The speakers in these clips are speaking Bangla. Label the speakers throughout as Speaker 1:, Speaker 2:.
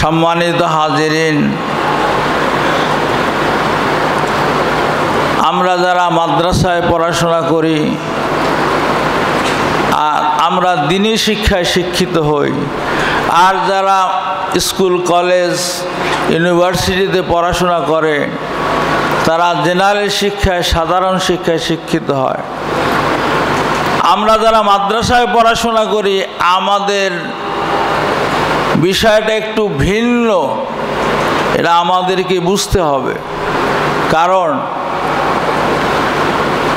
Speaker 1: সম্মানিত হাজিরিন, আমরা যারা মাদ্রাসায় পড়াশোনা করি আর আমরা দ্বীনি শিক্ষায় শিক্ষিত হই, আর যারা স্কুল কলেজ ইউনিভার্সিটিতে পড়াশোনা করে তারা জেনারেল শিক্ষায় সাধারণ শিক্ষায় শিক্ষিত হয়। আমরা যারা মাদ্রাসায় পড়াশোনা করি আমাদের বিষয়টা একটু ভিন্ন, এটা আমাদেরকে বুঝতে হবে। কারণ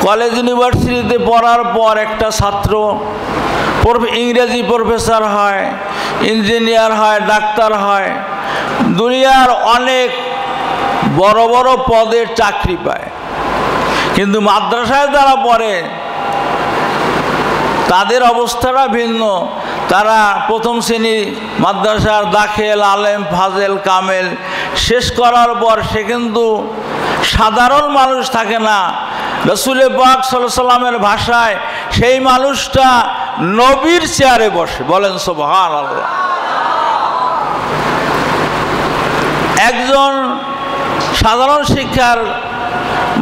Speaker 1: কলেজ ইউনিভার্সিটিতে পড়ার পর একটা ছাত্র ইংরেজি প্রফেসর হয়, ইঞ্জিনিয়ার হয়, ডাক্তার হয়, দুনিয়ার অনেক বড় বড় পদের চাকরি পায়। কিন্তু মাদ্রাসায় যারা পড়ে তাদের অবস্থাটা ভিন্ন। তারা প্রথম শ্রেণী মাদ্রাসার দাখিল, আলেম, ফাজেল, কামেল শেষ করার পর সে কিন্তু সাধারণ মানুষ থাকে না। রাসূল পাক সাল্লাল্লাহু আলাইহি ওয়াসাল্লামের ভাষায় সেই মানুষটা নবীর চেয়ারে বসে। বলেন সুবহানাল্লাহ। একজন সাধারণ শিক্ষার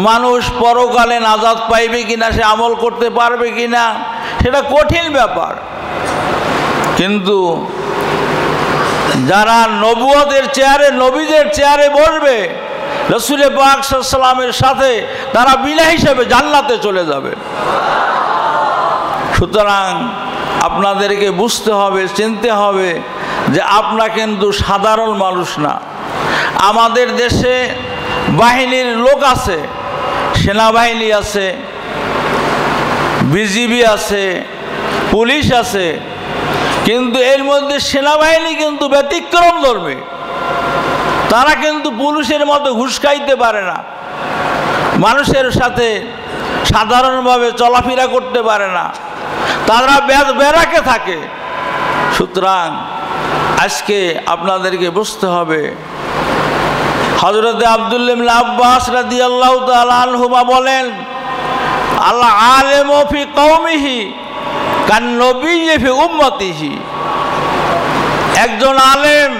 Speaker 1: মানুষ পরকালে নাজাত পাইবে কিনা, সে আমল করতে পারবে কিনা, সেটা কঠিন ব্যাপার। কিন্তু যারা নবুয়তের চেয়ারে, নবীদের চেয়ারে বসবে রাসূল পাক সাল্লাল্লাহু আলাইহি ওয়াসাল্লামের সাথে, তারা বিনা হিসেবে জান্নাতে চলে যাবে। সুতরাং আপনাদেরকে বুঝতে হবে, চিনতে হবে যে আপনারা কিন্তু সাধারণ মানুষ না। আমাদের দেশে বাহিনীর লোক আছে, সেনাবাহিনী আছে, বিজিবি আছে, পুলিশ আছে, কিন্তু এর মধ্যে সেনাবাহিনী কিন্তু ব্যতিক্রম ধর্মী। তারা কিন্তু পুলিশের মতো ঘুষ খাইতে পারে না, মানুষের সাথে সাধারণভাবে চলাফেরা করতে পারে না, তারা ব্যারাকে থাকে। সুতরাং আজকে আপনাদেরকে বুঝতে হবে, হযরত আব্দুল্লাহ ইবনে আব্বাস রাদিয়াল্লাহু তাআলা আনহুমা বলেন, আল্লাহ আলিমু ফি কওমিহি কান নবিয়্যি ফি উম্মতিহি। একজন আলেম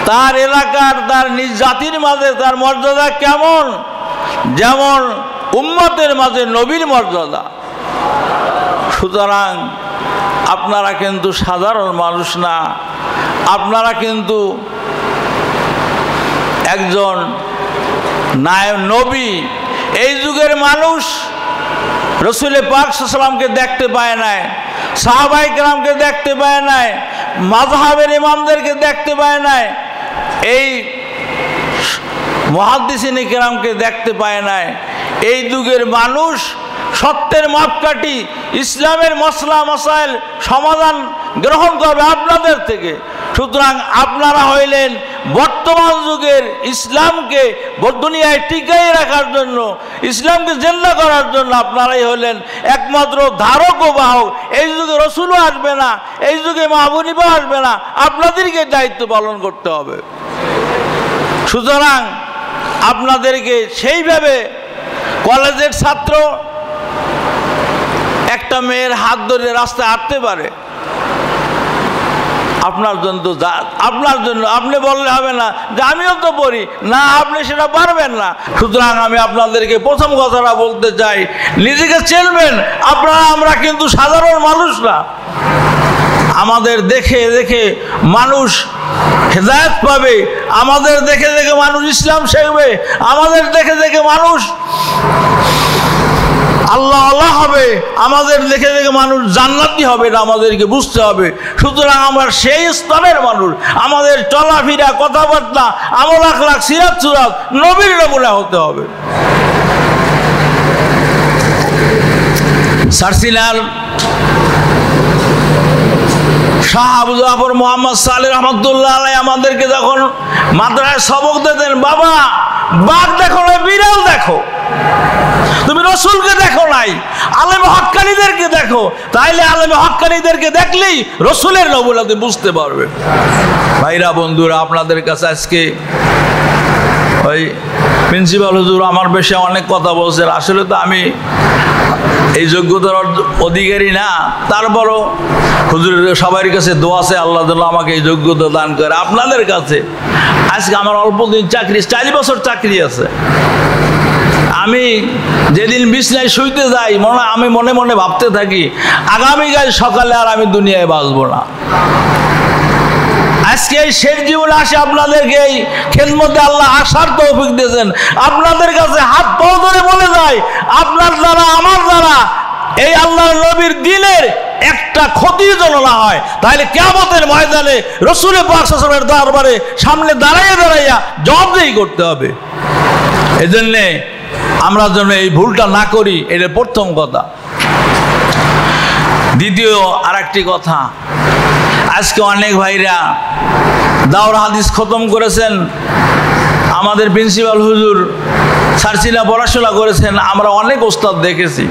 Speaker 1: তার এলাকার, তার নিজ জাতির মাঝে তার মর্যাদা কেমন, যেমন উম্মতের মাঝে নবীর মর্যাদা। সুতরাং আপনারা কিন্তু সাধারণ মানুষ না, আপনারা কিন্তু একজন নায়ক নবী। এই যুগের মানুষ রাসূল পাক সাল্লাল্লাহু আলাইহি ওয়াসাল্লামকে দেখতে পায় নাই, সাহাবায়ে কেরামকে দেখতে পায় নাই, মাযহাবের ইমামদেরকে দেখতে পায় নাই, এই মুহাদ্দিসিনে কেরামকে দেখতে পায় নাই। এই যুগের মানুষ সত্যের মাপকাঠি, ইসলামের মসলা মসাইল সমাধান গ্রহণ করবে আপনাদের থেকে। সুতরাং আপনারা হইলেন বর্তমান যুগের ইসলামকে দুনিয়ায় টিকিয়ে রাখার জন্য, ইসলামকে জিন্দা করার জন্য আপনারাই হলেন একমাত্র ধারক ও বাহক। এই যুগে রসুলও আসবে না, এই যুগে মাহবুবও আসবে না, আপনাদেরকে দায়িত্ব পালন করতে হবে। সুতরাং আপনাদেরকে সেইভাবে, কলেজের ছাত্র একটা মেয়ের হাত ধরে রাস্তায় হাঁটতে পারে, আপনার জন্য আপনি বললে হবে না যে আমিও তো পড়ি না, আপনি সেটা পারবেন না। সুতরাং আমি আপনাদেরকে প্রথম কথাটা বলতে চাই, নিজেকে চিনবেন। আমরা কিন্তু সাধারণ মানুষ না। আমাদের দেখে দেখে মানুষ হেদায়েত পাবে, আমাদের দেখে দেখে মানুষ ইসলাম শিখবে, আমাদের দেখে দেখে মানুষ আল্লাহ আল্লাহ হবে, আমাদের দেখে দেখে মানুষ জান্নাতি হবে, এটা আমাদেরকে বুঝতে হবে। সুতরাং আমরা সেই স্তরের মানুষ, আমাদের চলাফেরা, কথাবার্তা, আমল আখলাক, সিরাত সুরাত নবীর নমুনা হতে হবে। সার্সিলাল শাহ আবু জাফর মোহাম্মদ সালেহ রহমতুল্লাহ আলাইহি আমাদেরকে যখন মাদ্রাসায় সবক দিতেন, বাবা বাঘ দেখো না, বিড়াল দেখো, তুমি রসুলকে দেখো নাই, আলেমে হক্কানীদেরকে দেখো। তাইলে আলেমে হক্কানীদেরকে দেখলেই রসুলের নমুনা তুমি বুঝতে পারবে। ভাইরা, বন্ধুরা, আপনাদের কাছে আজকে ওই প্রিন্সিপাল হুজুর আমার বেশি অনেক কথা বলছেন। আসলে তো আমি এই যোগ্যতার অধিকারী না, তারপরও হুজুরের সবার কাছে দোয়া আছে, আল্লাহ তাআলা আমাকে এই যোগ্যতা দান করে। আপনাদের কাছে আজকে আমার অল্প দিন চাকরি, 4 বছর চাকরি আছে। আমি যেদিন বিছনায় শুইতে যাই আমি মনে মনে ভাবতে থাকি আগামীকাল সকালে আর আমি দুনিয়ায় বাঁচবো না। আজকে এই শেষ জীবনে আসে আপনাদেরকে এই খেদমতে আল্লাহ আসার তৌফিক দিয়েছেন। আপনাদের কাছে হাত পা ধরে বলে যায়, আপনার দ্বারা আমার দ্বারা এই আল্লাহর নবীর দিনের একটা ক্ষতি যেন না হয়, তাহলে কিয়ামতের ময়দানে রাসূল পাক সাল্লাল্লাহু আলাইহি ওয়াসাল্লামের দরবারে সামনে দাঁড়াইয়া জবাবদিহি করতে হবে। এজন্যে আমরা যেন এই ভুলটা না করি, এটা প্রথম কথা। দ্বিতীয় আরেকটি কথা, আজকে অনেক ভাইরা দাওরা হাদিস খতম করেছেন, আমাদের প্রিন্সিপাল হুজুর সারসিনা পড়াশোনা করেছেন, আমরা অনেক ওস্তাদ দেখেছি।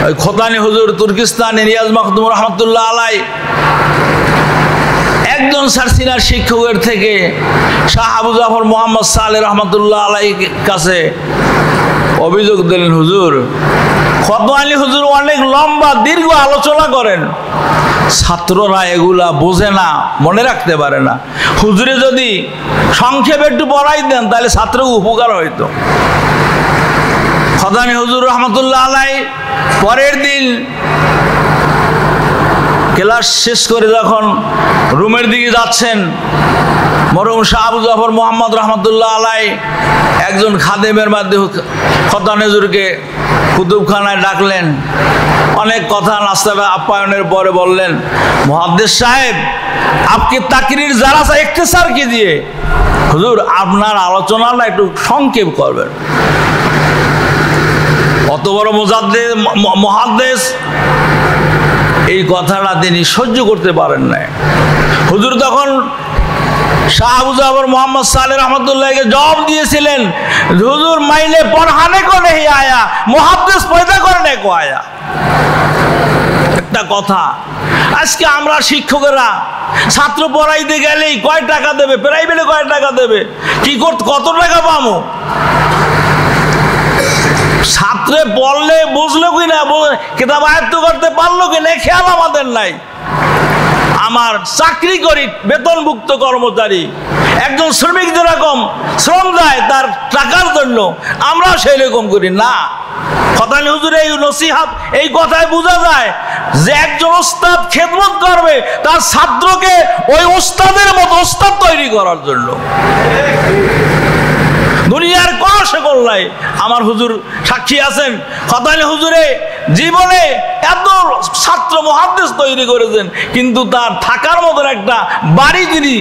Speaker 1: ওই খোতানি হুজুর তুর্কিস্তানে রিয়াজ মাখদুম রহমতুল্লাহ আলাই একজন সারসিনার শিক্ষকের থেকে শাহ আবু জাফর মোহাম্মদ সালেহ রহমতুল্লাহ আলাই কাছে অভিযোগ দিলেন, হুজুর খোতানি হুজুর অনেক লম্বা দীর্ঘ আলোচনা করেন, ছাত্ররা এগুলা বোঝে না, মনে রাখতে পারে না। হুজুরে যদি সংক্ষেপে একটু পড়াই দেন তাহলে ছাত্র উপকার হইতো। খোতানি হুজুর রহমতুল্লাহ আলাই পরের দিন ক্লাস শেষ করে যখন রুমের দিকে যাচ্ছেন, মরহুম শাহ আবু জাফর মোহাম্মদ রহমতুল্লাহ আলাই একজন খাদেমের মাধ্যমে খোতানি হুজুরকে কুতুবখানায় ডাকলেন। অনেক কথা নাস্তা আপ্যায়নের পরে বললেন, মুহাদ্দিস সাহেব আপনি তাকরির যারা সা ইখতিসার कीजिए, হুজুর আপনার আলোচনাটা একটু সংক্ষেপ করবেন। অত বড় মুহাদ্দিস এই কথাটা তিনি সহ্য করতে পারেন না। হুজুর তখন শাহ আবু জাফর মোহাম্মদ সালেহ রহমতুল্লাহকে জবাব দিয়েছিলেন, হুজুর মাইনে পড়ানে কো নেই আয়া, মুহাদ্দিস পয়দা করনে কো আয়া। একটা কথা, আজকে আমরা শিক্ষকেরা ছাত্র পড়াইতে গেলেই কয় টাকা দেবে, প্রাইভেটে কয় টাকা দেবে, কি করতে কত টাকা পাবো, ছাত্রে পড়লে বুঝলো কিনা, কিতাব আয়ত্ত করতে পারলো কিনা খেয়াল আমাদের নাই। আমার চাকরি করি বেতনভুক্ত কর্মচারী, একজন শ্রমিক যেরকম শ্রম দেয় তার টাকার জন্য, আমরা সেই রকম করি না। খোতানি হুজুরের এই নসিহত, এই কথায় বোঝা যায় যে একজন ওস্তাদ খেদমত করবে তার ছাত্রকে ওই ওস্তাদের মতো ওস্তাদ তৈরি করার জন্য। দুনিয়ার কোনো সকল নাই। আমার হুজুর সাক্ষী আছেন, খোতানি হুজুরে জীবনে এত ছাত্র মুহাদ্দিস তৈরি করেছেন, কিন্তু তার থাকার মতন একটা বাড়ি তিনি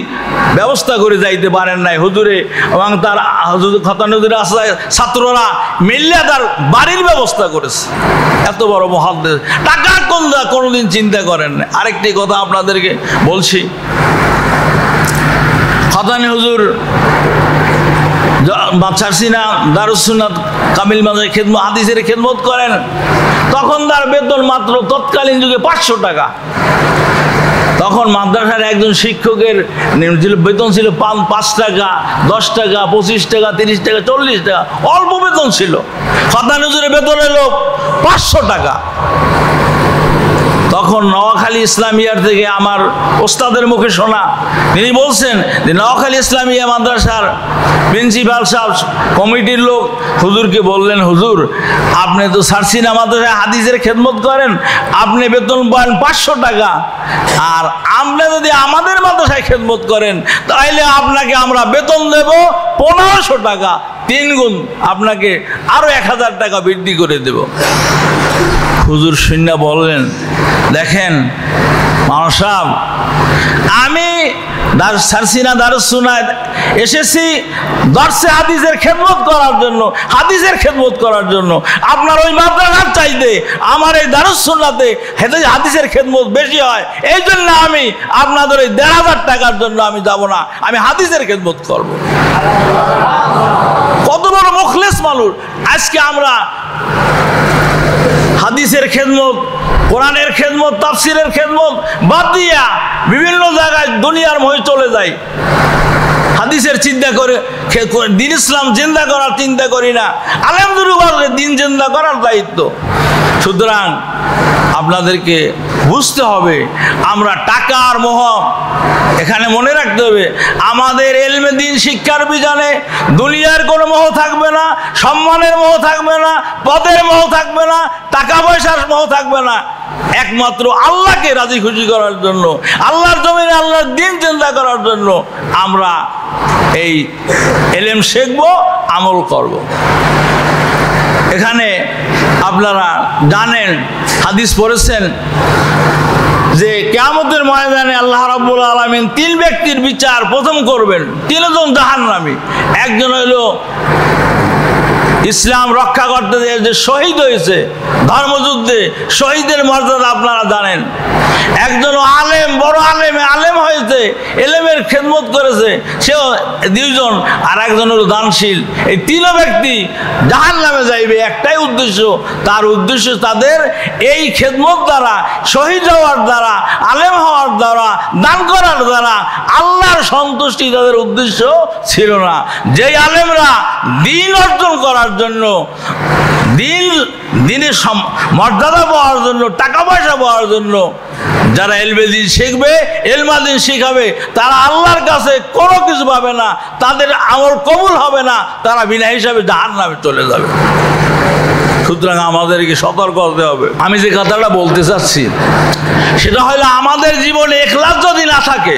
Speaker 1: ব্যবস্থা করে যাইতে পারেন নাই। হুজুরে এবং তার খোতানি হুজুরে আসা ছাত্ররা মিললে তার বাড়ির ব্যবস্থা করেছে। এত বড় মুহাদ্দিস, টাকার কোনোদিন চিন্তা করেন না। আরেকটি কথা আপনাদেরকে বলছি, খোতানি হুজুর সারসিনা দারুস সুন্নাত কামিল মাদ্রাসায় খেদমত হাদিসের খেদমত করেন, তখন তার বেতন মাত্র তৎকালীন যুগে 500 টাকা। তখন মাদ্রাসার একজন শিক্ষকের বেতন ছিল 5 টাকা, 10 টাকা, 25 টাকা, 30 টাকা, 40 টাকা, অল্প বেতন ছিল। খোতানি হুজুরের বেতন এলো 500 টাকা। তখন নোয়াখালী ইসলামিয়ার থেকে আমার ওস্তাদের মুখে শোনা, তিনি বলছেন যে নোয়াখালী ইসলামিয়া মাদ্রাসার প্রিন্সিপাল সাহেব কমিটির লোক হুজুরকে বললেন, হুজুর আপনি তো সারসিনা মাদ্রাসায় হাদিসের খেদমত করেন, আপনি বেতন পান 500 টাকা, আর আপনি যদি আমাদের মাদ্রাসায় খেদমত করেন তাহলে আপনাকে আমরা বেতন দেব 1500 টাকা, 3 গুণ, আপনাকে আরো 1000 টাকা বৃদ্ধি করে দেব। হুজুর শুনে বললেন, দেখেন মাওলানা সাহেব, আমি সারসিনা দারুস সুন্নাত এসেছি দর্শে হাদিসের খেদমত করার জন্য, হাদিসের খেদমত করার জন্য। আপনার ওই মাদ্রাসার চাইতে আমার এই দারুস সুন্নাতে হাদিসের খেদমত বেশি হয়, এই জন্য আমি আপনাদের ওই 1500 টাকার জন্য আমি যাব না, আমি হাদিসের খেদমত করব। কত বড় মুখলেস মানুষ! আজকে আমরা হাদিসের খেদমত, কোরআনের খেদমত, তাফসিরের খেদমত বাদ দিয়া বিভিন্ন জায়গায় দুনিয়ার মোহে চলে যাই। হাদিসের চিন্তা করে দিন ইসলাম জিন্দা করার চিন্তা করি না। আলহামদুলিল্লাহ দিন জিন্দা করার দায়িত্ব। সুতরাং আপনাদেরকে বুঝতে হবে আমরা টাকার মোহ, এখানে মনে রাখতে হবে আমাদের এলমে দিন শিক্ষার বিধানে দুনিয়ার কোনো মোহ থাকবে না, সম্মানের মোহ থাকবে না, পদের মোহ থাকবে না, টাকা পয়সার মোহ থাকবে না। একমাত্র আল্লাহকে রাজি খুশি করার জন্য, আল্লাহর জমিনে আল্লাহর দিন চিন্তা করার জন্য আমরা এই এলেম শিখবো, আমল করব। এখানে আপনারা জানেন, হাদিস পড়েছেন যে কিয়ামতের ময়দানে আল্লাহ রাব্বুল আলামিন তিন ব্যক্তির বিচার প্রথম করবেন। তিনজন জাহান্নামী। একজন হইল ইসলাম রক্ষা করতে যে শহীদ হয়েছে ধর্মযুদ্ধে, শহীদের মর্যাদা আপনারা জানেন। একজন আলেম, বড় আলেম হয়েছে, এলেমের খেদমত করেছে, সেও দুইজন। আর একজন হলো দানশীল। এই তিন ব্যক্তি জাহান্নামে যাইবে। একটাই উদ্দেশ্য, তার উদ্দেশ্য তাদের এই খেদমত দ্বারা, শহীদ হওয়ার দ্বারা, আলেম হওয়ার দ্বারা, দান করার দ্বারা আল্লাহর সন্তুষ্টি তাদের উদ্দেশ্য ছিল না। যেই আলেমরা দিন অর্জন করার জন্য, দিনের মর্যাদা পাওয়ার জন্য, টাকা পয়সা পাওয়ার জন্য যারা এলমে দিন শিখবে, এলমা দিন শিখাবে, তারা আল্লাহর কাছে কোনো কিছু পাবে না, তাদের আমল কবুল হবে না, তারা বিনা হিসাবে জাহান্নামে চলে যাবে। সুতরাং আমাদেরকে সতর্ক হতে হবে। আমি যে কথাটা বলতে চাচ্ছি সেটা হলো আমাদের জীবনে ইখলাস যদি না থাকে,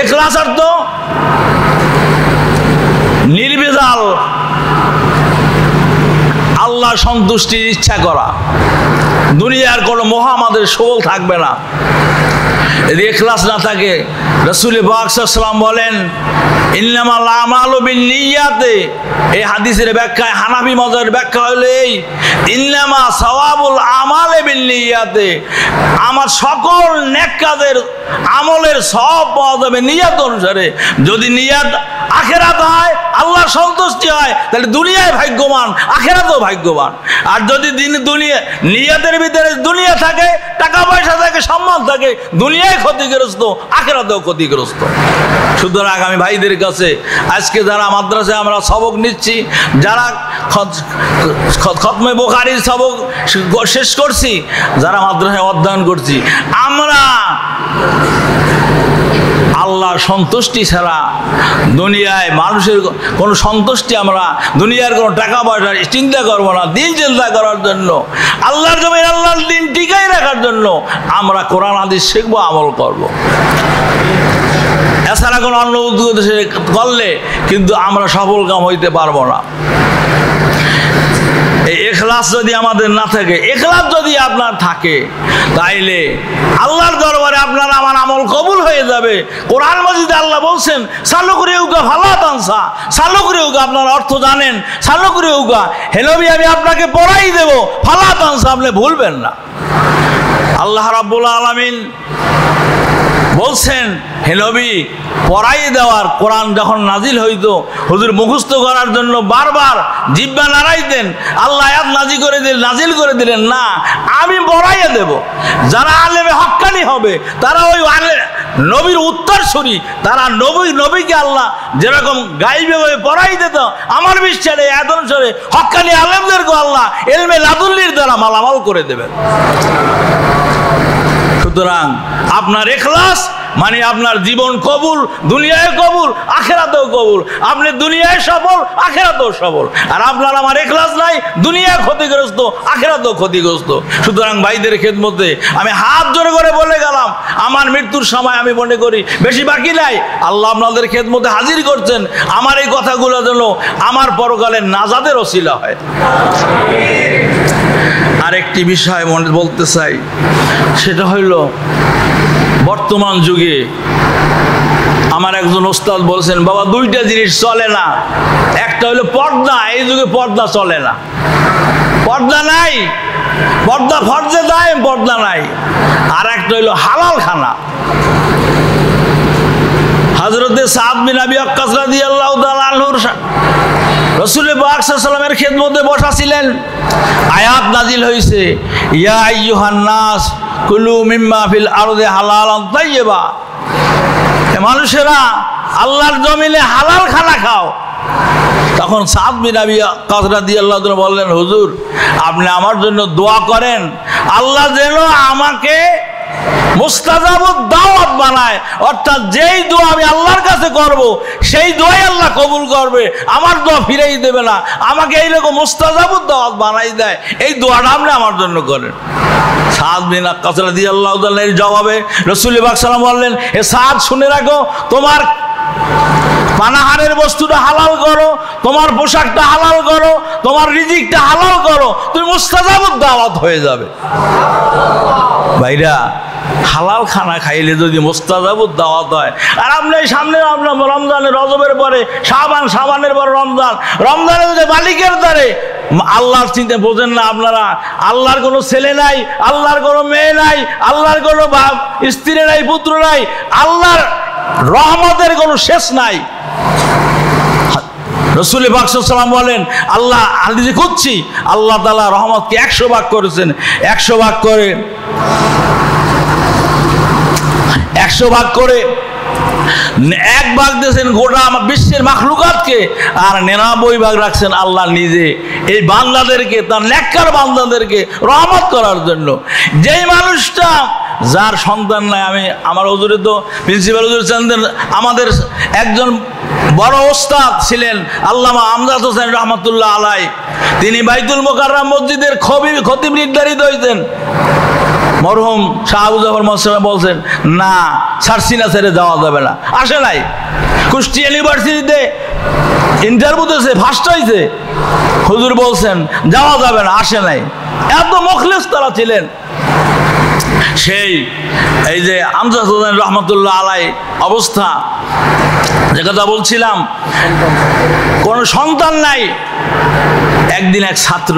Speaker 1: ইখলাস অর্থ নির্ভেজাল আল্লাহ সন্তুষ্টির ইচ্ছা করা, দুনিয়ার কোনো মোহ আমাদের সবল থাকবে না। যদি ইখলাস না থাকে, রাসূল পাক সাল্লাল্লাহু আলাইহি ওয়াসাল্লাম বলেন ইন্নামাল আমালু বিন্নিয়াতে। এই হাদিসের ব্যাখ্যায় হানাফি মাযহাবের ব্যাখ্যা হলো এই, ইন্নামা সাওয়াবুল আমালে বিন্নিয়াতে। আমার সকল নেক কাজের আমলের সওয়াব পাওয়া যাবে নিয়ত অনুসারে। যদি নিয়ত আখিরাত হয়, আল্লাহ সন্তুষ্টি হয়, তাহলে দুনিয়ায় ভাগ্যবান, আখিরাতেও ভাগ্যবান। আর যদি দুনিয়া নিয়তের ভিতরে দুনিয়া থাকে, টাকা পয়সা থাকে, সম্মান থাকে, দুনিয়ায় ক্ষতিগ্রস্ত, আখিরাতেও ক্ষতিগ্রস্ত। সুতরাং আমি ভাইদের কাছে আজকে যারা মাদ্রাসায় আমরা সবক নিচ্ছি, যারা খতমে বুখারীর সবক শেষ করছি, যারা মাদ্রাসায় অধ্যয়ন করছি, আমরা আল্লাহ সন্তুষ্টি ছাড়া দুনিয়ায় মানুষের কোনো সন্তুষ্টি, আমরা দুনিয়ার কোনো টাকা পয়সা চিন্তা করবো না। দিন চিন্তা করার জন্য, আল্লাহর জমিন আল্লাহর দিন টিকাই রাখার জন্য আমরা কোরআন হাদিস শিখবো, আমল করব। এছাড়া কোনো অন্য উদ্দেশ্যে করলে কিন্তু আমরা সফল কাম হইতে পারবো না। এই ইখলাস যদি আমাদের না থাকে, ইখলাস যদি আপনার থাকে, তাইলে আল্লাহর দরবারে আপনার আমার আমল কবুল হয়ে যাবে। কোরআন মাজিদে আল্লাহ বলছেন সালুকরিউকা ফালা তানসা। সালুকরিউকা আপনার অর্থ জানেন, সালুকরিউকা হে নবী আমি আপনাকে পড়াই দেব, ফালা তানসা আপনি ভুলবেন না। আল্লাহ রাব্বুল আলামিন বলছেন হে নবী পড়াই দেওয়ার, কোরআন যখন নাজিল হইতো হুজুর মুখস্থ করার জন্য বারবার জিহ্বা নাড়াইতেন। আল্লাহ আয়াত নাজিল করে দিলেন না, আমি পড়াইয়ে দেব। যারা আলেমে হক্কানি হবে, তারা ওই নবীর উত্তরসূরি, তারা নবীকে আল্লাহ যেরকম গাইবে পড়াই দিত, আমার বিশ্বাসে আয়াত অনুসারে হক্কানি আলেমদেরকে আল্লাহ ইলমে লাদুল্লির দ্বারা মালামাল করে দেবেন। সুতরাং আপনার ইখলাস মানে আপনার জীবন কবুল, দুনিয়ায় কবুল, আখিরাতেও কবুল। আপনি দুনিয়ায় সফল, আখিরাতেও সফল। আর আপনার আমার ইখলাস নাই, দুনিয়া ক্ষতিগ্রস্ত, আখিরাতেও ক্ষতিগ্রস্ত। সুতরাং ভাইদের খেদমতে আমি হাত জোড়ে করে বলে গেলাম, আমার মৃত্যুর সময় আমি মনে করি বেশি বাকি নাই। আল্লাহ আপনাদের খেদমতে হাজির করছেন, আমার এই কথাগুলো যেন আমার পরকালের নাজাদের ওসিলা হয়। আরেকটি বিষয় মনে বলতে চাই, সেটা হইল বর্তমান যুগে আমার একজন ওস্তাদ বলছেন বাবা দুইটা জিনিস চলে না। একটা হলো পর্দা, এই যুগে পর্দা চলে না, পর্দা নাই, পর্দা ফরজে দায়, পর্দা নাই। আর একটা হইলো হালাল খানা। হযরতে সাদ বিন আবি ওয়াক্কাস রাদিয়াল্লাহু তাআলা আনহুর রাসূল পাক সাল্লাল্লাহু আলাইহি ওয়াসাল্লামের খেদমতে বসা ছিলেন, আয়াত নাজিল হয়েছে ইয়া আইয়ুহান নাস কুলু মিম্মা ফিল আরদি হালালান তাইয়্যিবা। মানুষেরা আল্লাহর জমিনে হালাল খানা খাও। তখন সাদ বিন আবি ওয়াক্কাস রাদিয়াল্লাহু তাআলা বললেন, হুজুর আপনি আমার জন্য দোয়া করেন, আল্লাহ যেন আমাকে মুস্তাজাবুদ দাওয়াত বানায়, অর্থাৎ যেই দোয়া আমি আল্লাহর কাছে করব সেই দোয়াই আল্লাহ কবুল করবে, আমার দোয়া ফিরেই দেবে না, আমাকে এইরকম মুস্তাজাবুদ দাওয়াত বানাই দেয়, এই দোয়াটা আপনি আমার জন্য করেন। সাদ বিন ওয়াক্কাস রাদিয়াল্লাহু তাআলা এর জবাবে রাসূল পাক সাল্লাল্লাহু আলাইহি ওয়াসাল্লাম বললেন, এ সাদ শুনে রাখো, তোমার পানাহারের বস্তুটা হালাল করো, তোমার পোশাকটা হালাল করো, তোমার রিজিকটা হালাল করো, তুমি মুস্তাজাবুদ দাওয়াত হয়ে যাবে। ভাইরা, হালাল খানা খাইলে যদি মুস্তাজাবুদ দাওয়াত হয়, আর আপনি সামনে আপনার রমজানের, রজবের পরে শাবান, শাবানের পরে রমজান, রমজানের যে মালিকের দ্বারে আল্লাহর চিন্তা বোঝেন না আপনারা, আল্লাহর কোনো ছেলে নাই, আল্লাহর কোনো মেয়ে নাই, আল্লাহর কোনো স্ত্রী নাই, পুত্র নাই, আল্লাহর রহমতের কোনো শেষ নাই। রাসূল পাক সাল্লাল্লাহু আলাইহি ওয়াসাল্লাম বলেন, আল্লাহ হাদিসে কুদসি, আল্লাহ তাআলা রহমতকে 100 ভাগ করেছেন, 100 ভাগ করে 100 ভাগ করে 1 ভাগ দিয়েছেন গোটা বিশ্বের মাখলুকাতকে, আর 99 ভাগ রাখছেন আল্লাহ নিজে এই বান্দাদেরকে, তার নেককার বান্দাদেরকে রহমত করার জন্য। যেই মানুষটা যার সন্তান নাই, আমি আমার হুজুরে তো প্রিন্সিপাল হুজুর ছিলেন, আমাদের একজন বড় ওস্তাদ ছিলেন আল্লামা আমজাদ হোসেন রহমাতুল্লাহ আলাই, তিনি বাইতুল মোকাররম মসজিদের খতিব নির্ধারিত হয়েছেন। মরহুম শাহ আবু জাফর মহসিন বলছেন, না সারসিনা ছেড়ে যাওয়া যাবে না, আসে নাই, কুষ্টিয়া ইউনিভার্সিটিতে ইন্টারভিউ দিয়েছে, ফার্স্ট হয়েছে, হুজুর বলছেন যাওয়া যাবে না, আসে নাই, এত মুখলিস তারা ছিলেন। সেই এই যে আমজাদ হোসেন রহমতুল্লাহ আলাই অবস্থা, যে কথা বলছিলাম, কোনো সন্তান নাই। একদিন এক ছাত্র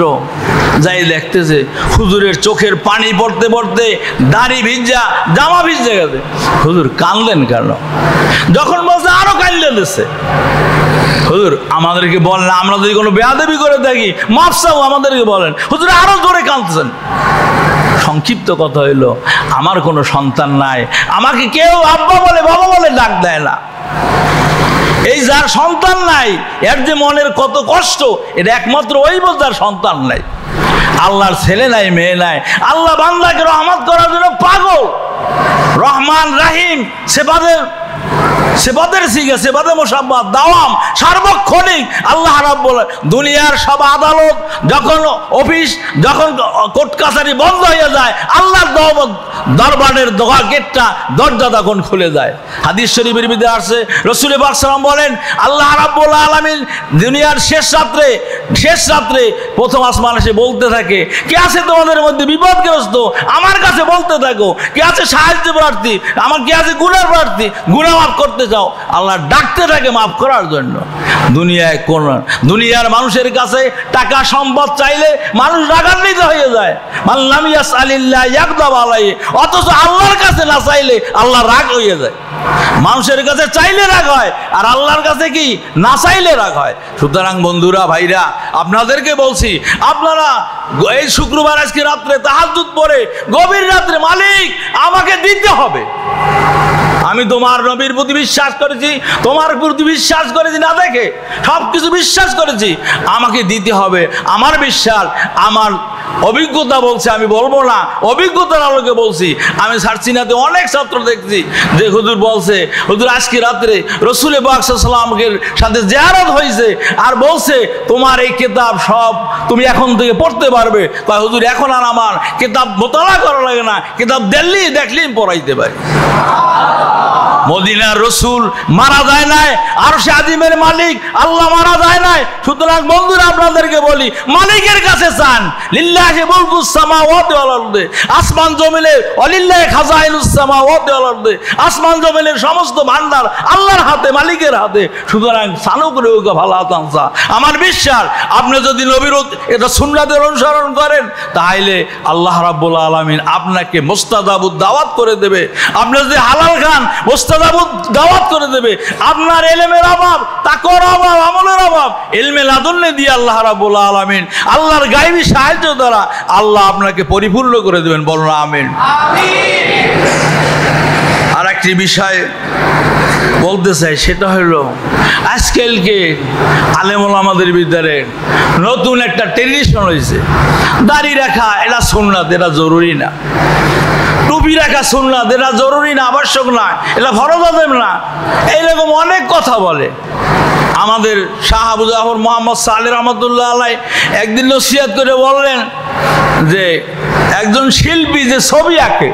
Speaker 1: যাই দেখতেছে হুজুরের চোখের পানি পড়তে পড়তে দাড়ি ভিজা, জামা ভিজে গেছে। হুজুর কাঁদলেন কেন? যখন বলছে আরো কাঁদলেন দিচ্ছে। হুজুর আমাদেরকে বলেন, আমরা যদি কোনো বেয়াদবি করে থাকি মাফ চাও, আমাদেরকে বলেন। হুজুর আরো জোরে কাঁদছেন। সংক্ষিপ্ত কথা হইল, আমার কোনো সন্তান নাই, আমাকে কেউ আব্বা বলে বাবা বলে ডাক দেয় না। এই যার সন্তান নাই, এর যে মনের কত কষ্ট, এটা একমাত্র ওই যার সন্তান নাই। আল্লাহর ছেলে নাই, মেয়ে নাই, আল্লাহ বান্দাকে রহমত করার জন্য পাগল। রহমান রাহিম সেবাদের সিগা, সেবাদে মোসাব্বাত, দাওয়াম, সার্বক্ষণিক আল্লাহ রাব্বুল দুনিয়ার সব আদালত যখন অফিস, যখন কোর্ট কাছারি বন্ধ হয়ে যায়, আল্লাহর দরবারের গেটটা, দরজা তখন খুলে যায়। হাদিস শরীফের ভিতরে আসছে, রাসূল পাক সাল্লাল্লাহু আলাইহি ওয়াসাল্লাম বলেন, আল্লাহ রাব্বুল আলামিন দুনিয়ার শেষ রাত্রে প্রথম আসমান এসে বলতে থাকে, কে আছে তোমাদের মধ্যে বিপদগ্রস্ত, আমার কাছে বলতে থাকো। কে আছে সাহায্য প্রার্থী, আমার কে আছে গুনাহ প্রার্থী, গুনাহ মাফ করতে চাও, আল্লাহ ডাকতে থাকে মাফ করার জন্য। দুনিয়ার মানুষের কাছে টাকা সম্পদ চাইলে মানুষ রাগান্বিত হয়ে যায়, মাল্লাম ইয়াসআলিল্লাহ ইয়াগদাব আলাইহি, অথচ আল্লাহর কাছে না চাইলে আল্লাহ রাগ হয়ে যায়। মানুষের কাছে চাইলে রাগ হয়, আর আল্লাহর কাছে কি না চাইলে রাগ হয়। সুতরাং বন্ধুরা, ভাইরা, আপনাদেরকে বলছি, আপনারা এই শুক্রবার আজকে রাত্রে তাহাজ্জুদ পড়ে গভীর রাত্রে, মালিক আমাকে দিতে হবে, আমি তোমার নবীর প্রতি বিশ্বাস করেছি, তোমার প্রতি বিশ্বাস করেছি, না দেখে সবকিছু বিশ্বাস করেছি, আমাকে দিতে হবে। আমার বিশ্বাস, আমার অভিজ্ঞতা বলছে, আমি বলবো না, অভিজ্ঞতার আলোকে বলছি। আমি সারসিনাতে অনেক ছাত্র দেখছি যে হুজুর বলছে, হুজুর আজকে রাত্রে রাসূল পাক সাল্লাল্লাহু আলাইহি ওয়াসাল্লামের সাথে জিয়ারত হয়েছে, আর বলছে তোমার এই কিতাব সব তুমি এখন থেকে পড়তে পারবে। কয় হুজুর এখন আর আমার কিতাব মোতালা করা লাগে না, কিতাব দেখলেই পড়াইতে পারি। মদিনার রসুল মারা যায় নাই, আরশে আজিমের মালিক আল্লাহ মারা যায় নাই। সুতরাং বন্ধুরা, আপনাদেরকে বলি, মালিকের কাছে চান, লিল্লাহি মুলকুস সামাওয়াতি ওয়াল আরদি, আসমান জমিনের, ওয়ালিল্লাহি খাজাইনুস সামাওয়াতি ওয়াল আরদি, আসমান জমিনের সমস্ত ভান্ডার আল্লাহর হাতে, মালিকের হাতে। সুতরাং সানুকুরে ভালো আতাংসা, আমার বিশ্বাস আপনি যদি নবীর এটা সুন্নাতের অনুসরণ করেন, তাহলে আল্লাহ রাব্বুল আলামিন আপনাকে মুস্তাজাবুদ দাওয়াত করে দেবে। আপনি যদি হালাল খান, মুস্তাজাবুদ দাওয়াত করে দেবে। আপনার ইলমের অভাব, তাকওয়ার অভাব, আমলের অভাব, ইলমে লাদুন্নি দিয়ে আল্লাহ রাব্বুল আলামিন আল্লাহর গায়বী সাহায্য দ্বারা আল্লাহ আপনাকে পরিপূর্ণ করে দেবেন। বলুন আমিন। আর একটি বিষয় বলতে চাই সেটা হলো আজকালকে আলেম ওলামাদের ভিতরে নতুন একটা ট্রেডিশন হয়েছে, দাড়ি রাখা এটা সুন্নাত, এটা জরুরি না। টুপি রাখা সুন্নাত, এটা জরুরি না, আবশ্যক না, এটা ফরজ আযম না, এইরকম অনেক কথা বলে। আমাদের শাহ আবু জাফর মোহাম্মদ সালেহ রহমতুল্লাহ আলাইহি একদিন নসিহত করে বললেন যে একজন শিল্পী যে ছবি আঁকে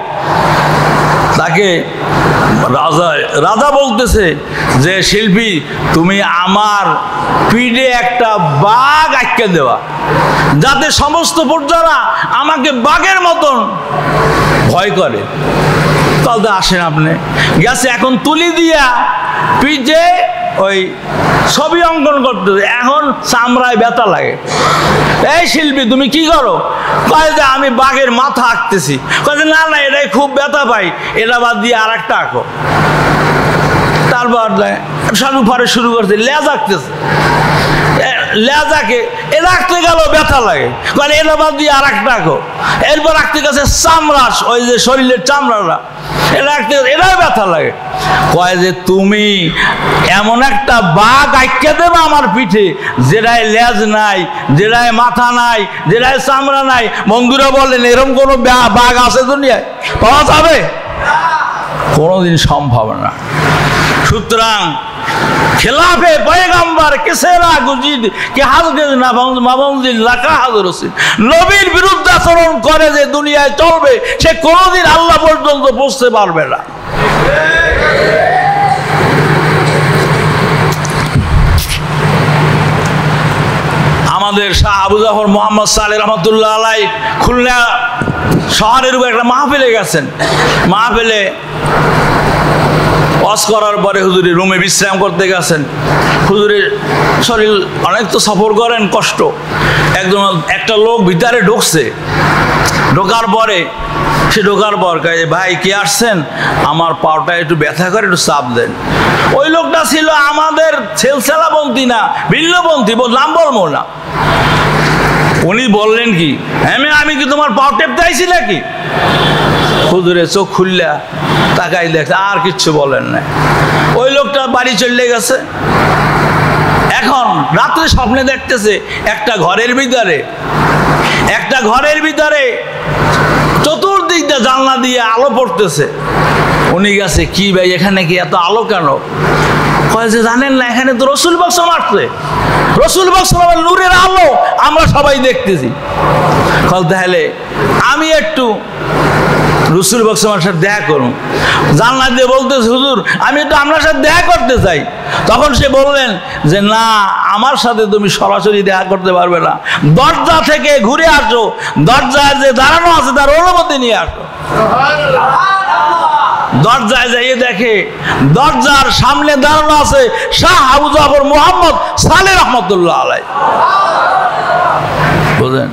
Speaker 1: তাকে রাজা বলতেছে যে শিল্পী তুমি আমার পিঠে একটা বাঘ আঁকে দেওয়া, যাতে সমস্ত প্রজারা আমাকে বাঘের মতন ভয় করে। তাহলে আসেন আপনি গেছে এখন তুলি দিয়া পিঠে ওই ছবি অঙ্কন করতে, এখন চামড়ায় ব্যথা লাগে। এই শিল্পী তুমি কি করো? কয় যে আমি বাঘের মাথা আঁকতেছি। কয় যে না না, এটাই খুব ব্যথা পাই, এটা বাদ দিয়ে আর একটা আঁকো। তারপর শালু ফারে শুরু করছে, লেজ আঁকতেছে, লেজ আঁকে, এটা আঁকতে গেল ব্যথা লাগে, কারণ এটা বাদ দিয়ে আর একটা আঁকো। এরপর আঁকতে গেছে চামড়া, ওই যে শরীরের চামড়াটা, এটা আঁকতে এটাও ব্যথা লাগে। কয় যে তুমি এমন একটা বাঘ আঁকে দেবে আমার পিঠে যেটায় লেজ নাই, যেটায় মাথা নাই, যেটায় চামড়া নাই। বন্ধুরা বলেন এরকম কোনো বাঘ আছে দুনিয়ায়? পাওয়া যাবে? কোনোদিন সম্ভব না। সুতরাং খেলাফে পয়গম্বর কিসেরা গুজিদ কে হাজগেজ না মাবনজিল লাকা হাজরসিদ, নবীর বিরুদ্ধে আচরণ করে যে দুনিয়ায় চলবে সে কোনোদিন আল্লাহ পর্যন্ত পৌঁছতে পারবে না। আমাদের শাহ আবু জাফর মোহাম্মদ সালেহ রহমতুল্লাহ আলাইহি খুলনা শহরের উপর একটা মাহফিলে গেছেন। মাহফিলে ওয়াজ করার পরে হুজুরের রুমে বিশ্রাম করতে গেছেন। হুজুরের শরীর অনেক তো সফর করেন, কষ্ট। একটা লোক ভিতরে ঢুকছে, ঢোকার পরে সে ঢোকার পর কয় ভাই কে আসছেন, আমার পাওটা একটু ব্যথা করে, একটু চাপ দেন। ওই লোকটা ছিল আমাদের সেলসেলাপন্থী না, ভিন্নপন্থী, নাম বলবো না। উনি বললেন কি, হ্যাঁ আমি কি তোমার পাও টেপতে আইছি নাকি? হুজুরে চোখ খুললা তাকাই দেখছে, আর কিচ্ছু বলেন না। ওই লোকটা বাড়ি চলে গেছে। এখন রাত্রে স্বপ্নে দেখতেছে একটা ঘরের ভিতরে চতুর্দিক দিয়ে জানলা দিয়ে আলো পড়তেছে। উনি গেছে, কি ভাই এখানে কি এত আলো কেন? কয় যে জানেন না, এখানে তো রসুল পাক আসছে, রসুল পাক নূরের আলো আমরা সবাই দেখতেছি। তাহলে আমি একটু রসুল পাক সাথে দেখা করুন। জানলা দিয়ে বলতেছে, হুজুর আমি একটু আপনার সাথে দেখা করতে চাই। তখন সে বললেন যে না, আমার সাথে তুমি সরাসরি দেখা করতে পারবে না, দরজা থেকে ঘুরে আসো, দরজায় যে দাঁড়ানো আছে তার অনুমতি নিয়ে আসো। দরজায় যাইয়ে দেখে দরজার সামনে দাঁড়ানো আছে শাহ আবু জাফর মোহাম্মদ সালেহ রহমতুল্লাহ আলাইহি। বুঝলেন?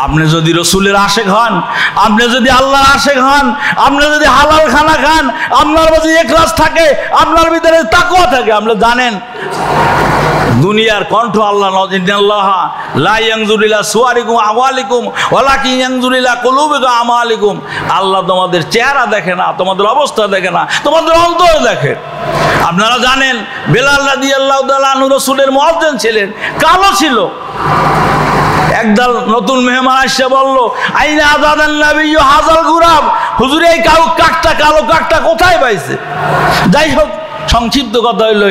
Speaker 1: আপনি যদি রসুলের আশেক হন, আপনি যদি আল্লাহর আশেক হন, আপনি যদি হালাল খানা খান, আপনার মধ্যে ইখলাস থাকে, আপনার ভিতরে তাকওয়া থাকে, আপনি জানেন দুনিয়ার কণ্ঠ আল্লাহ লা ইয়ানজুরু ইলা সুওয়ারিকুম আমওয়ালিকুম ওয়ালাকিন ইয়ানজুরু ইলা কুলুবিকুম আমালিকুম। আল্লাহ তোমাদের চেহারা দেখে না, তোমাদের অবস্থা দেখে না, তোমাদের অন্তর দেখে। আপনারা জানেন বেলাল রাদিয়াল্লাহু তাআলা আনহু রাসূলের মুয়াজ্জিন ছিলেন, কালো ছিল। একদল নতুন মেহমান এসে বলল, আইনা আযাদান নবিয়্যু হাযাল গুরাব, হুজুর এই কালো কাকটা কোথায় পাইছে? যাই হোক, সংক্ষিপ্ত কথা হইল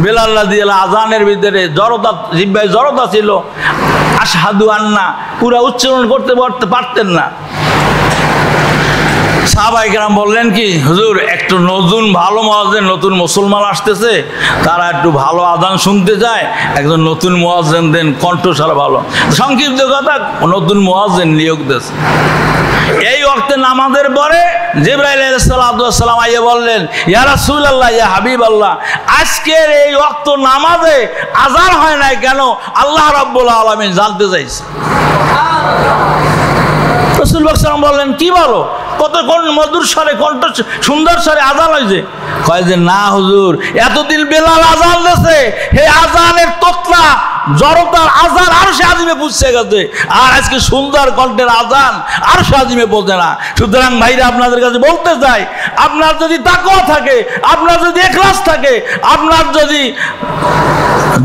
Speaker 1: বেলাল রাদিয়াল্লাহু আযানের ভিতরে জড়তা, জিহ্বায় জড়তা ছিল, আশহাদু আন্না পুরা উচ্চারণ করতে পারতেন না। সাহাবায়ে কেরাম বললেন কি, হুজুর একটু নতুন ভালো মুয়াজ্জিন, নতুন মুসলমান আসতেছে, তারা একটু ভালো আযান শুনতে চায়, একজন নতুন মুয়াজ্জিন দেন, কণ্ঠস্বর ভালো। সংক্ষিপ্ত কথা, নতুন মুয়াজ্জিন নিয়োগ দিয়েছে। এই ওয়াক্তে নামাজের পরে জিবরাইল আলাইহিস সালাম আইয়া বললেন, ইয়া রাসূলুল্লাহ, ইয়া হাবিবাল্লাহ, আজকের এই ওয়াক্ত নামাজে আযান হয় নাই কেন? আল্লাহ রাব্বুল আলামিন জানতে চাইছে। রাসূল পাক সাল্লাল্লাহু আলাইহি ওয়াসাল্লাম বললেন, কি বলো? কত মধুর স্বরে কণ্ঠ সুন্দর স্বরে আজান হয়েছে। কয় যে না হুজুর, এতদিন বেলাল আজান দিয়েছে, হে আজানের তোতলা জড়তার আজান আরশে আজিমে পৌঁছে গেছে, আর আজকে সুন্দর কণ্ঠের আজান আরশে আজিমে পৌঁছে না। সুতরাং ভাইরা আপনাদের কাছে বলতে চাই, আপনার যদি তাকওয়া থাকে, আপনার যদি ইখলাস থাকে, আপনার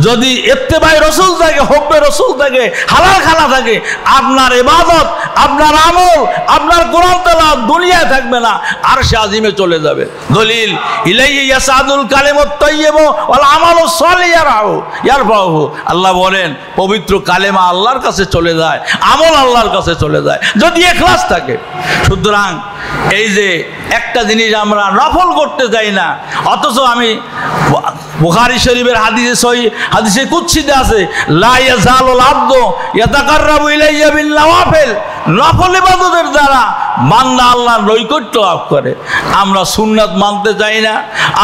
Speaker 1: যদি ইত্তেবায়ে রাসূল থাকে, হুব্বে রাসূল থাকে, হালাল খানা থাকে, আপনার ইবাদত, আপনার আমল, আপনার কোরআন তেলাওয়াত দুনিয়ায় থাকবে না, আরশে আজিমে চলে যাবে। দলিল ইলাইহি ইয়াসাদুল কালিমুত তাইয়্যিবু ওয়াল আমালুস সালিহু ইয়ারফাহু। আল্লাহ বলেন পবিত্র কালেমা আল্লাহর কাছে চলে যায়, আমল আল্লাহর কাছে চলে যায় যদি ইখলাস থাকে। সুতরাং এই যে একটা জিনিস আমরা নফল করতে যাই না, অথচ আমি বুখারী শরীফের হাদিসে কুদসিতে আছে, লা ইয়াজালুল আবদু ইয়াতাকাররাবু ইলাইয়া বিন নওয়াফিল, নফল ইবাদতের দ্বারা বান্দা আল্লাহর নৈকট্য লাভ করে। আমরা সুন্নাত মানতে চাই না,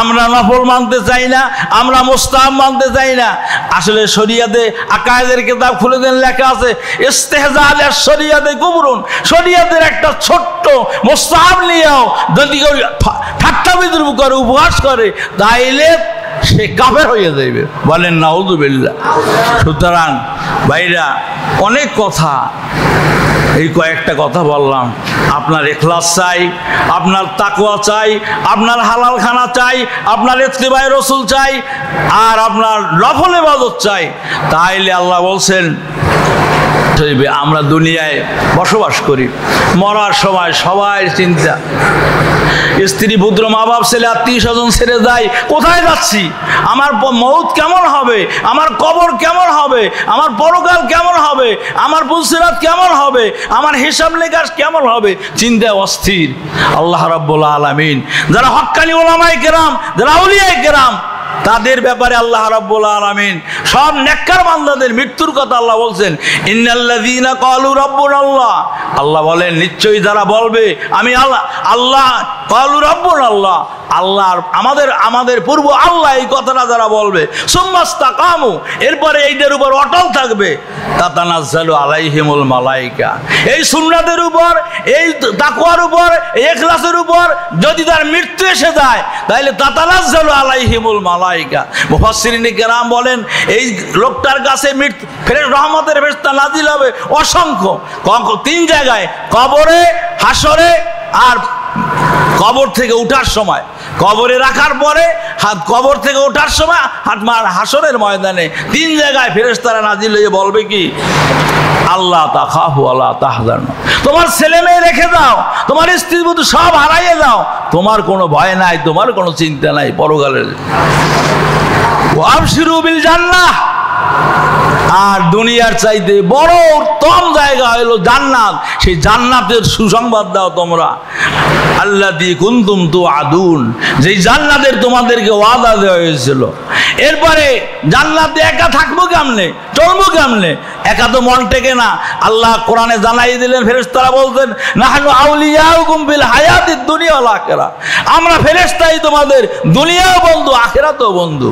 Speaker 1: আমরা নফল মানতে চাই না, আমরা মুস্তাহাব মানতে চাই না। আসলে শরিয়াতে আকায়েদের কিতাব খুলে দেন, লেখা আছে ইস্তেহজা আলা শরিয়াতে কুবরুন, শরিয়াতের একটা ছোট্ট মুস্তাহাব নিয়েও যদি কেউ ঠাট্টা বিদ্রুপ করে, উপহাস করে, তাইলে সে কাফের হয়ে যাবে। বলেন নাউযুবিল্লাহ। সুতরাং ভাইরা অনেক কথা, এই কয়েকটা কথা বললাম। আপনার ইখলাস চাই, আপনার তাকওয়া চাই, আপনার হালাল খানা চাই, আপনার ইত্তেবায়ে রাসূল চাই, আর আপনার নফল ইবাদত চাই। তাইলে আল্লাহ বলছেন আমরা দুনিয়ায় বসবাস করি, মরার সময় সবাই চিন্তা, স্ত্রী পুত্র মা বাপ ছেলে আত্মীয় স্বজন ছেড়ে যায়, কোথায় যাচ্ছি, আমার মৌত কেমন হবে, আমার কবর কেমন হবে, আমার পরকাল কেমন হবে, আমার পুলসিরাত কেমন হবে, আমার হিসাব নিকাশ কেমন হবে, চিন্তায় অস্থির। আল্লাহ রাব্বুল আলামিন যারা হক্কানি উলামায়ে কেরাম, যারা আউলিয়ায়ে কেরাম, তাদের ব্যাপারে আল্লাহ রাব্বুল আলামিন সব নেককার বান্দাদের মৃত্যুর কথা আল্লাহ বলছেন, ইন্নাল্লাযীনা ক্বালু রাব্বুনাল্লাহ, আল্লাহ বলেন নিশ্চয়ই যারা বলবে আমি আল্লাহ, আল্লাহ ক্বালু রাব্বুনাল্লাহ, আল্লাহ আমাদের পূর্ব আল্লাহ, এই কথাটা যারা বলবে, সুম্মাস্তাকামু, এরপরে এইটার উপর অটল থাকবে, তাতানাজ্জালু আলাইহিমুল মালায়েকা, এই সুন্নাতের উপর, এই তাকওয়ার উপর, এই ইখলাসের উপর যদি তার মৃত্যু এসে যায়, তাহলে তাতানাজ্জালু আলাইহিমুল মালায়েকা। মুফাসসিরিনে কেরাম বলেন এই লোকটার কাছে রহমতের ফেরেশতা নাজিল হবে অসংখ্য, তিন জায়গায়, কবরে, হাসরে, আর কবর থেকে উঠার সময়, কবরে রাখার পরে, কবর থেকে ওঠার সময়, হাসরের ময়দানে, তিন জায়গায় ফেরেশতারা নাজিল হয়ে বলবে কি, আল্লাহ তাখাফু ওয়ালা তাহজানু, তোমার ছেলে মেয়ে রেখে দাও, তোমার স্ত্রী পুত্র সব হারাইয়ে দাও, তোমার কোনো ভয় নাই, তোমার কোনো চিন্তা নাই পরকালের। ওয়াবশিরু বিল জান্নাহ, আর দুনিয়ার চাইতে বড় উত্তম জায়গা হলো জান্নাত, সেই জান্নাতের সুসংবাদ দাও তোমরা, আল্লাযী কুনতুম তুআদুন, যেই জান্নাতের তোমাদেরকে ওয়াদা দেওয়া হয়েছিল। এরপরে জান্নাতে একা থাকবো কেমনে, চলবো কেমনে, একা তো মন টেকে না। আল্লাহ কোরআনে জানাই দিলেন, ফেরেশতারা বলতেন নাহনু আউলিয়াউকুম বিল হায়াতিদ দুনিয়া ওয়াল আখিরাহ, আমরা ফেরেশতাই তোমাদের দুনিয়াও বন্ধু, আখিরাতেও বন্ধু।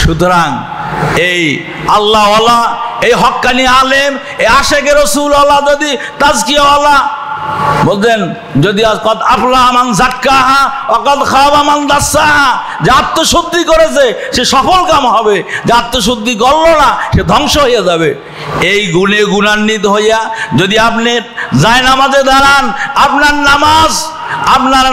Speaker 1: সুতরাং এই আল্লাহওয়ালা, এই হক্কানি আলেম, এই আশেকে রাসূলওয়ালা, যদি তাজকিয়াওয়ালা বলতেন, যদি কদ আফলাহা মান যাক্কাহা ওয়া কদ খাবা মান দাসসাহা, যে আত্মশুদ্ধি করেছে সে সফল কাম হবে, যে আত্মশুদ্ধি করলো না সে ধ্বংস হয়ে যাবে। এই গুণে গুণান্বিত হইয়া যদি আপনি যায় নামাজে দাঁড়ান, আপনার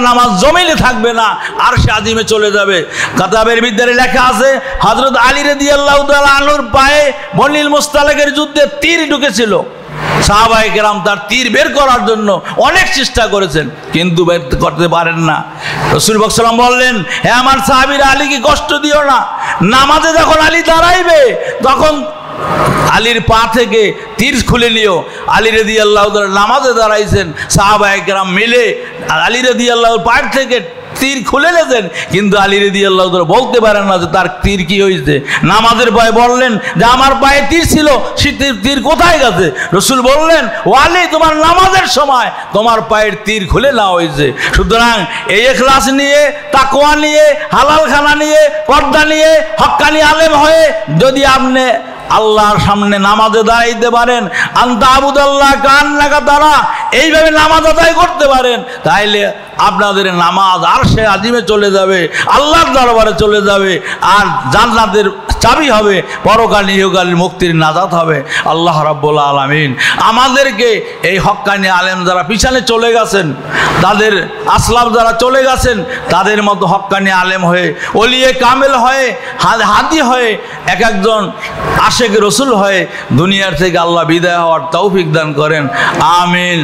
Speaker 1: নামাজ জমিনে থাকবে না, আর সে আজিমে চলে যাবে। কিতাবের ভিতরে লেখা আছে হযরত আলী রাদিয়াল্লাহু তাআলা আনহুর পায়ে বনিল মুস্তালিকের যুদ্ধে তীর ঢুকেছিল। সাহাবায়ে কেরাম তার তীর বের করার জন্য অনেক চেষ্টা করেছেন, কিন্তু বের করতে পারেন না। রাসূল পাক সাল্লাল্লাহু আলাইহি ওয়াসাল্লাম বললেন, হে আমার সাহাবীরা, আলীকে কষ্ট দিও না, নামাজে যখন আলী দাঁড়াইবে তখন আলীর পা থেকে তীর খুলে নিও। আলী রাদিয়াল্লাহু তাআলা নামাজে দাঁড়াইছেন, সাহাবায়ে কেরাম মিলে আলী রাদিয়াল্লাহুর পা থেকে তীর খুলে নিয়েছেন, কিন্তু আলী রাদিয়াল্লাহু তাআলা বলতে পারেন না যে তার তীর কি হয়েছে। নামাজের ভয়ে বললেন যে আমার পায়ে তীর ছিল, সে তীর কোথায় গেছে? রাসূল বললেন, ও আলী, তোমার নামাজের সময় তোমার পায়ের তীর খুলে নেওয়া হয়েছে। সুতরাং এই ইখলাস নিয়ে, তাকওয়া নিয়ে, হালাল খানা নিয়ে, পর্দা নিয়ে, হক্কানি আলেম হয়ে যদি আপনি আল্লাহর সামনে নামাজে দাঁড়াইতে পারেন, আনতা আবুদাল্লাহ কান্নাকা তারা, এইভাবে নামাজ আদায় করতে পারেন, তাইলে আপনাদের নামাজ আরশে আজিমে চলে যাবে, আল্লাহর দরবারে চলে যাবে, আর জান্নাতের চাবি হবে, পরকাল ইহকাল মুক্তির নাজাত হবে। আল্লাহ রাব্বুল আলামিন আমাদেরকে এই হক্কানি আলেম যারা পিছনে চলে গেছেন, তাদের আসলাফ যারা চলে গেছেন, তাদের মতো হক্কানি আলেম হয়ে, ওলিয়ে কামেল হয়ে, হাদি হয়ে, এক একজন আশেক রসুল হয়ে দুনিয়ার থেকে আল্লাহ বিদায় হওয়ার তৌফিক দান করেন। আমিন।